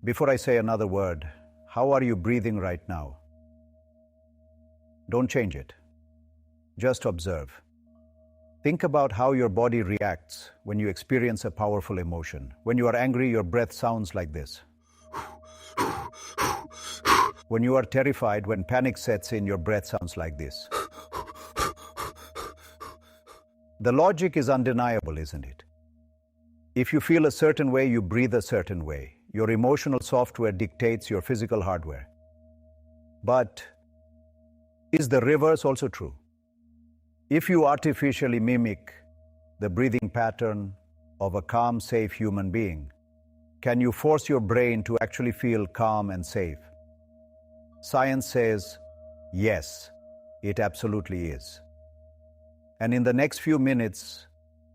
Before I say another word, how are you breathing right now? Don't change it. Just observe. Think about how your body reacts when you experience a powerful emotion. When you are angry, your breath sounds like this. When you are terrified, when panic sets in, your breath sounds like this. The logic is undeniable, isn't it? If you feel a certain way, you breathe a certain way. Your emotional software dictates your physical hardware. But is the reverse also true? If you artificially mimic the breathing pattern of a calm, safe human being, can you force your brain to actually feel calm and safe? Science says, yes, it absolutely is. And in the next few minutes,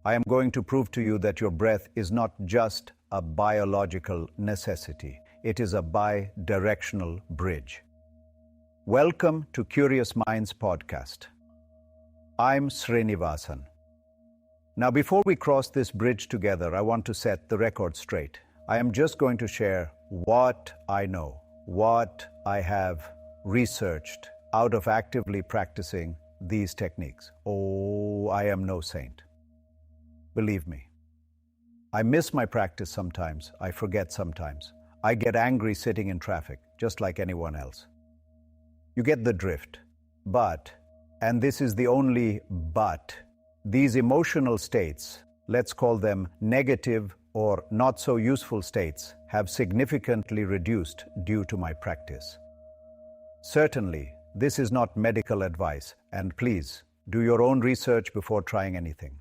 I am going to prove to you that your breath is not just a biological necessity. It is a bi-directional bridge. Welcome to Curious Minds podcast. I'm Srinivasan. Now, before we cross this bridge together, I want to set the record straight. I am just going to share what I know, what I have researched out of actively practicing these techniques. Oh, I am no saint. Believe me. I miss my practice sometimes. I forget sometimes. I get angry sitting in traffic, just like anyone else. You get the drift. But, and this is the only but, these emotional states, let's call them negative or not so useful states, have significantly reduced due to my practice. Certainly, this is not medical advice, and please, do your own research before trying anything.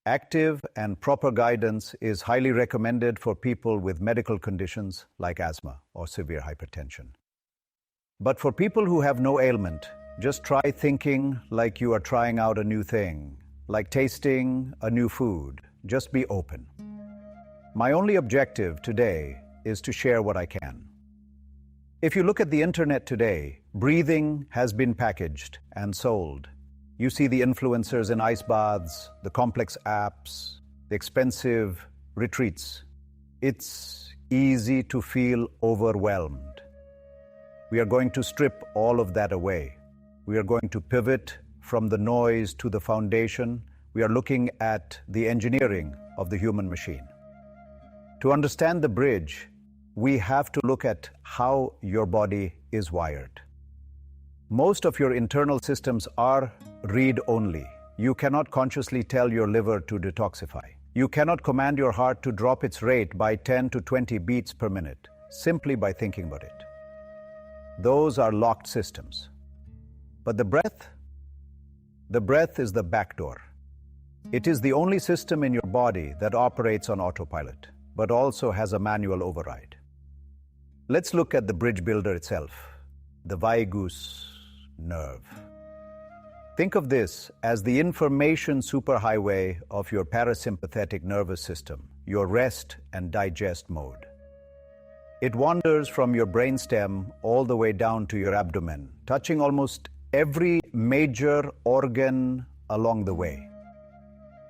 Active and proper guidance is highly recommended for people with medical conditions like asthma or severe hypertension. But for people who have no ailment, just try thinking like you are trying out a new thing, like tasting a new food. Just be open. My only objective today is to share what I can. If you look at the internet today, breathing has been packaged and sold. You see the influencers in ice baths, the complex apps, the expensive retreats. It's easy to feel overwhelmed. We are going to strip all of that away. We are going to pivot from the noise to the foundation. We are looking at the engineering of the human machine. To understand the bridge, we have to look at how your body is wired. Most of your internal systems are read-only. You cannot consciously tell your liver to detoxify. You cannot command your heart to drop its rate by 10 to 20 beats per minute, simply by thinking about it. Those are locked systems. But the breath is the backdoor. It is the only system in your body that operates on autopilot, but also has a manual override. Let's look at the bridge builder itself, the vagus nerve. Think of this as the information superhighway of your parasympathetic nervous system, your rest and digest mode. It wanders from your brainstem all the way down to your abdomen, touching almost every major organ along the way.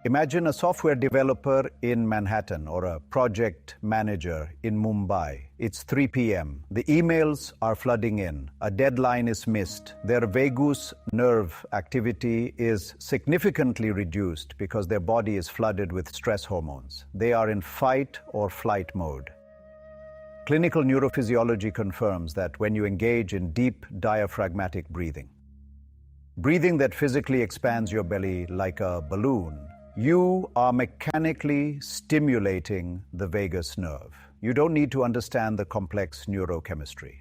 Imagine a software developer in Manhattan or a project manager in Mumbai. It's 3 p.m. The emails are flooding in. A deadline is missed. Their vagus nerve activity is significantly reduced because their body is flooded with stress hormones. They are in fight or flight mode. Clinical neurophysiology confirms that when you engage in deep diaphragmatic breathing that physically expands your belly like a balloon, you are mechanically stimulating the vagus nerve. You don't need to understand the complex neurochemistry.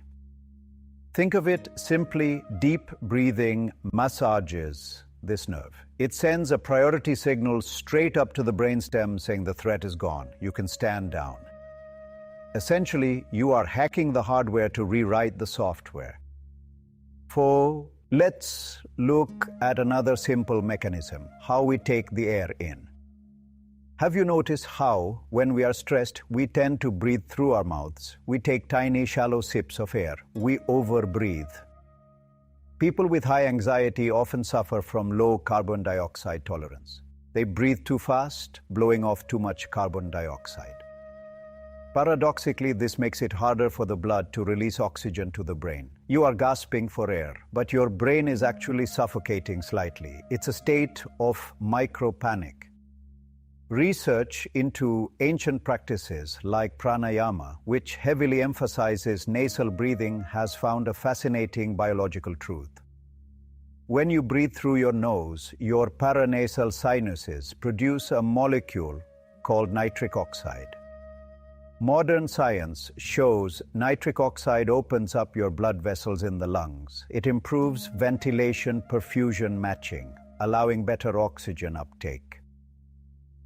Think of it simply: deep breathing massages this nerve. It sends a priority signal straight up to the brainstem saying the threat is gone. You can stand down. Essentially, you are hacking the hardware to rewrite the software. Let's look at another simple mechanism, how we take the air in. Have you noticed how, when we are stressed, we tend to breathe through our mouths? We take tiny, shallow sips of air. We overbreathe. People with high anxiety often suffer from low carbon dioxide tolerance. They breathe too fast, blowing off too much carbon dioxide. Paradoxically, this makes it harder for the blood to release oxygen to the brain. You are gasping for air, but your brain is actually suffocating slightly. It's a state of micro-panic. Research into ancient practices like pranayama, which heavily emphasizes nasal breathing, has found a fascinating biological truth. When you breathe through your nose, your paranasal sinuses produce a molecule called nitric oxide. Modern science shows nitric oxide opens up your blood vessels in the lungs. It improves ventilation perfusion matching, allowing better oxygen uptake.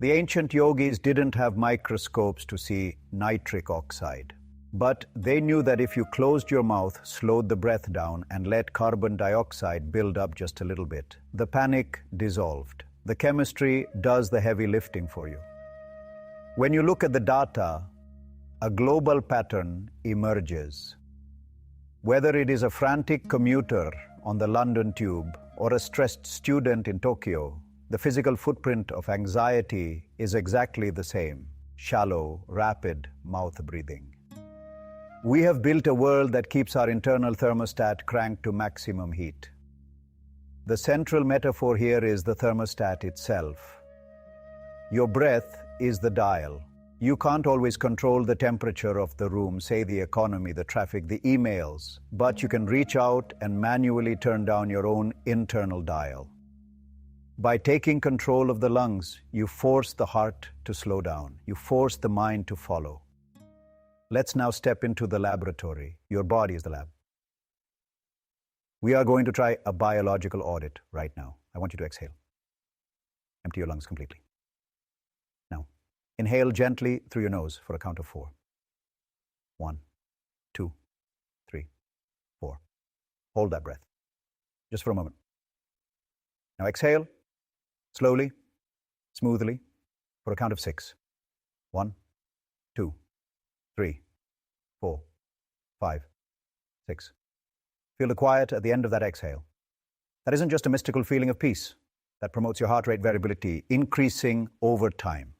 The ancient yogis didn't have microscopes to see nitric oxide, but they knew that if you closed your mouth, slowed the breath down, and let carbon dioxide build up just a little bit, the panic dissolved. The chemistry does the heavy lifting for you. When you look at the data, a global pattern emerges. Whether it is a frantic commuter on the London tube or a stressed student in Tokyo, the physical footprint of anxiety is exactly the same: shallow, rapid mouth breathing. We have built a world that keeps our internal thermostat cranked to maximum heat. The central metaphor here is the thermostat itself. Your breath is the dial. You can't always control the temperature of the room, say the economy, the traffic, the emails, but you can reach out and manually turn down your own internal dial. By taking control of the lungs, you force the heart to slow down. You force the mind to follow. Let's now step into the laboratory. Your body is the lab. We are going to try a biological audit right now. I want you to exhale. Empty your lungs completely. Now, inhale gently through your nose for a count of 4. 1, 2, 3, 4. Hold that breath, just for a moment. Now exhale, slowly, smoothly, for a count of 6. 1, 2, 3, 4, 5, 6. Feel the quiet at the end of that exhale. That isn't just a mystical feeling of peace. That promotes your heart rate variability, increasing over time.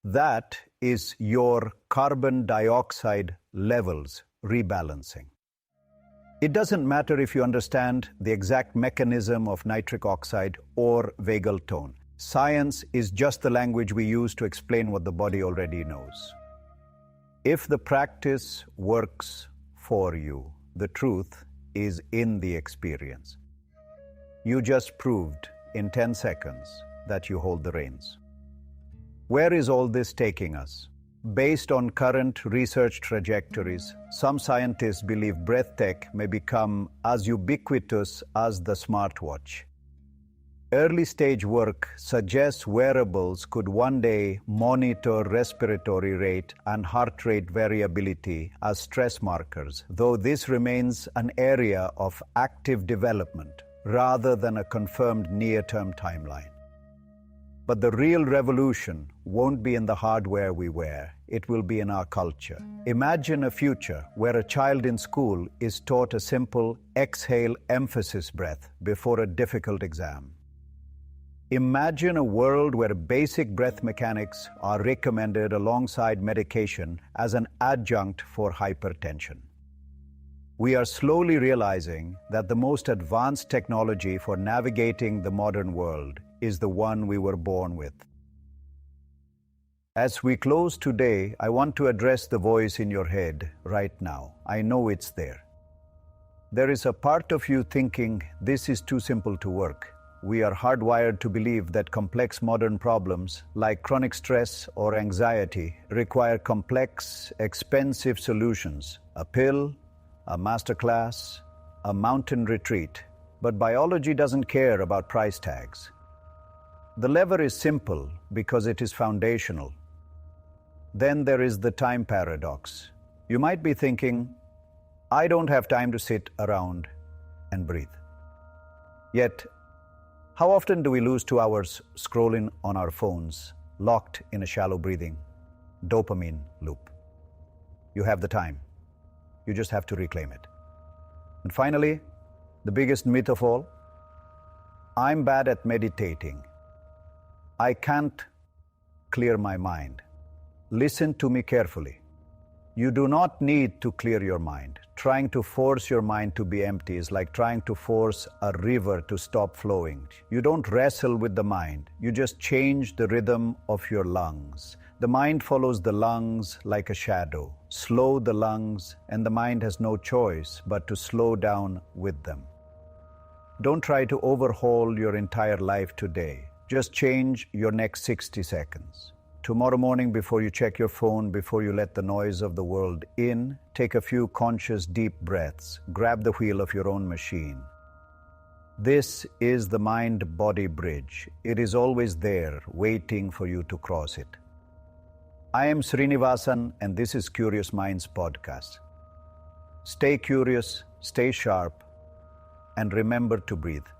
That is your carbon dioxide levels rebalancing. It doesn't matter if you understand the exact mechanism of nitric oxide or vagal tone. Science is just the language we use to explain what the body already knows. If the practice works for you, the truth is in the experience. You just proved in 10 seconds that you hold the reins. Where is all this taking us? Based on current research trajectories, some scientists believe breath tech may become as ubiquitous as the smartwatch. Early stage work suggests wearables could one day monitor respiratory rate and heart rate variability as stress markers, though this remains an area of active development rather than a confirmed near-term timeline. But the real revolution won't be in the hardware we wear, it will be in our culture. Imagine a future where a child in school is taught a simple exhale emphasis breath before a difficult exam. Imagine a world where basic breath mechanics are recommended alongside medication as an adjunct for hypertension. We are slowly realizing that the most advanced technology for navigating the modern world is the one we were born with. As we close today, I want to address the voice in your head right now. I know it's there. There is a part of you thinking this is too simple to work. We are hardwired to believe that complex modern problems like chronic stress or anxiety require complex, expensive solutions. A pill, a masterclass, a mountain retreat. But biology doesn't care about price tags. The lever is simple because it is foundational. Then there is the time paradox. You might be thinking, I don't have time to sit around and breathe. Yet, how often do we lose 2 hours scrolling on our phones, locked in a shallow breathing, dopamine loop? You have the time. You just have to reclaim it. And finally, the biggest myth of all, I'm bad at meditating. I can't clear my mind. Listen to me carefully. You do not need to clear your mind. Trying to force your mind to be empty is like trying to force a river to stop flowing. You don't wrestle with the mind, you just change the rhythm of your lungs. The mind follows the lungs like a shadow. Slow the lungs, and the mind has no choice but to slow down with them. Don't try to overhaul your entire life today. Just change your next 60 seconds. Tomorrow morning, before you check your phone, before you let the noise of the world in, take a few conscious deep breaths. Grab the wheel of your own machine. This is the mind-body bridge. It is always there, waiting for you to cross it. I am Srinivasan, and this is Curious Minds Podcast. Stay curious, stay sharp, and remember to breathe.